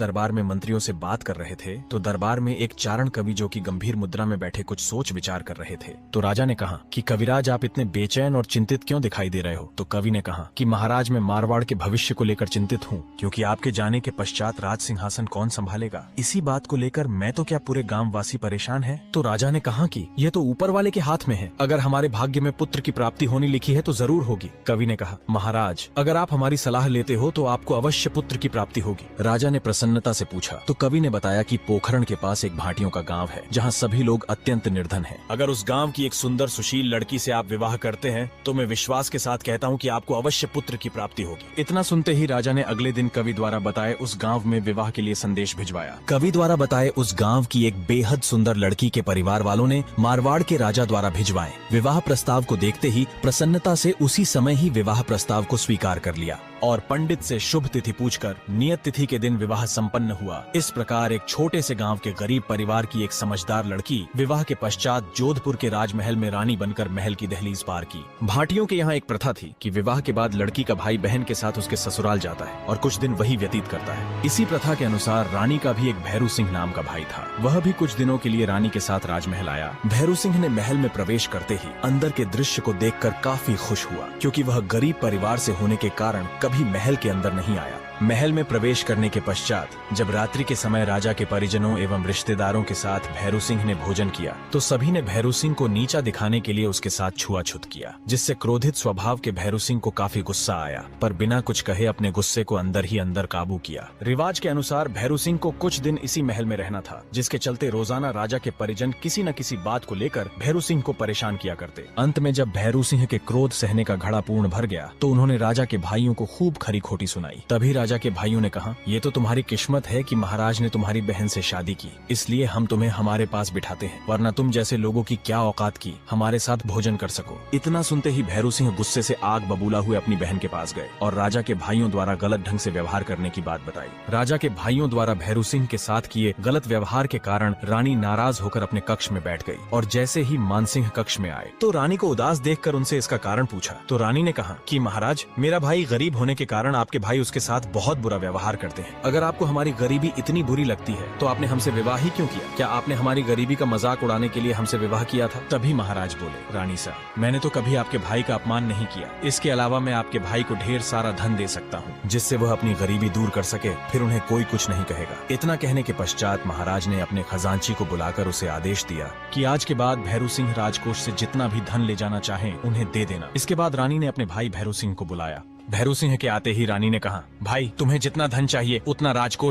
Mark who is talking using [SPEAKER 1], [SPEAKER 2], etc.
[SPEAKER 1] दरबार में मंत्रियों से बात कर रहे थे तो दरबार में एक चारण कवि जो कि गंभीर मुद्रा में बैठे कुछ सोच विचार कर रहे थे। तो राजा ने कहा कि कविराज आप इतने बेचैन और चिंतित क्यों दिखाई दे रहे हो? तो कवि ने कहा कि महाराज मैं मारवाड़ के भविष्य को लेकर चिंतित हूँ, क्योंकि आपके जाने के पश्चात राज सिंहासन कौन संभालेगा। इसी बात को लेकर मैं तो क्या पूरे गाँव वासी परेशान है। तो राजा ने कहा कि यह तो ऊपर वाले के हाथ में है, अगर हमारे भाग्य में पुत्र की प्राप्ति होनी लिखी है तो जरूर होगी। कवि ने कहा महाराज अगर आप हमारी सलाह लेते हो तो आपको अवश्य पुत्र की प्राप्ति होगी। राजा ने प्रसन्नता से पूछा तो कवि ने बताया कि पोखरण के पास एक भाटियों का गांव है जहां सभी लोग अत्यंत निर्धन हैं। अगर उस गांव की एक सुंदर सुशील लड़की से आप विवाह करते हैं तो मैं विश्वास के साथ कहता हूं कि आपको अवश्य पुत्र की प्राप्ति होगी। इतना सुनते ही राजा ने अगले दिन कवि द्वारा बताए उस गाँव में विवाह के लिए संदेश भिजवाया। कवि द्वारा बताए उस गाँव की एक बेहद सुंदर लड़की के परिवार वालों ने मारवाड़ के राजा द्वारा भिजवाए। विवाह प्रस्ताव को देखते ही प्रसन्नता से उसी समय ही विवाह प्रस्ताव को स्वीकार कर लिया और पंडित से शुभ तिथि पूछकर नियत तिथि के दिन विवाह संपन्न हुआ। इस प्रकार एक छोटे से गांव के गरीब परिवार की एक समझदार लड़की विवाह के पश्चात जोधपुर के राजमहल में रानी बनकर महल की दहलीज पार की। भाटियों के यहाँ एक प्रथा थी कि विवाह के बाद लड़की का भाई बहन के साथ उसके ससुराल जाता है और कुछ दिन वही व्यतीत करता है। इसी प्रथा के अनुसार रानी का भी एक भैरू सिंह नाम का भाई था। वह भी कुछ दिनों के लिए रानी के साथ राजमहल आया। भैरू सिंह ने महल में प्रवेश करते ही अंदर के दृश्य को देखकर काफी खुश हुआ, क्योंकि वह गरीब परिवार से होने के कारण कभी महल के अंदर नहीं आया। महल में प्रवेश करने के पश्चात जब रात्रि के समय राजा के परिजनों एवं रिश्तेदारों के साथ भैरू सिंह ने भोजन किया तो सभी ने भैरू सिंह को नीचा दिखाने के लिए उसके साथ छुआछूत किया, जिससे क्रोधित स्वभाव के भैरू सिंह को काफी गुस्सा आया, पर बिना कुछ कहे अपने गुस्से को अंदर ही अंदर काबू किया। रिवाज के अनुसार भैरू सिंह को कुछ दिन इसी महल में रहना था, जिसके चलते रोजाना राजा के परिजन किसी न किसी बात को लेकर भैरू सिंह को परेशान किया करते। अंत में जब भैरू सिंह के क्रोध सहने का घड़ा पूर्ण भर गया तो उन्होंने राजा के भाइयों को खूब खरी खोटी सुनाई। तभी राजा के भाइयों ने कहा ये तो तुम्हारी किस्मत है कि महाराज ने तुम्हारी बहन से शादी की, इसलिए हम तुम्हें हमारे पास बिठाते हैं, वरना तुम जैसे लोगों की क्या औकात की हमारे साथ भोजन कर सको। इतना सुनते ही भैरू सिंह गुस्से से आग बबूला हुए अपनी बहन के पास गए और राजा के भाइयों द्वारा गलत ढंग से व्यवहार करने की बात बताई। राजा के भाइयों द्वारा भैरू सिंह के साथ किए गलत व्यवहार के कारण रानी नाराज होकर अपने कक्ष में बैठ गई और जैसे ही मानसिंह कक्ष में आए तो रानी को उदास देखकर उनसे इसका कारण पूछा। तो रानी ने कहा कि महाराज मेरा भाई गरीब होने के कारण आपके भाई उसके साथ बहुत बुरा व्यवहार करते हैं। अगर आपको हमारी गरीबी इतनी बुरी लगती है तो आपने हमसे विवाह ही क्यों किया? क्या आपने हमारी गरीबी का मजाक उड़ाने के लिए हमसे विवाह किया था? तभी महाराज बोले रानी साहब मैंने तो कभी आपके भाई का अपमान नहीं किया, इसके अलावा मैं आपके भाई को ढेर सारा धन दे सकता हूँ जिससे वह अपनी गरीबी दूर कर सके, फिर उन्हें कोई कुछ नहीं कहेगा। इतना कहने के पश्चात महाराज ने अपने खजांची को बुलाकर उसे आदेश दिया कि आज के बाद भैरू सिंह राजकोष से जितना भी धन ले जाना चाहे उन्हें दे देना। इसके बाद रानी ने अपने भाई भैरू सिंह को बुलाया। भैरू सिंह के आते ही रानी ने कहा भाई तुम्हें जितना धन चाहिए उतना राजकोष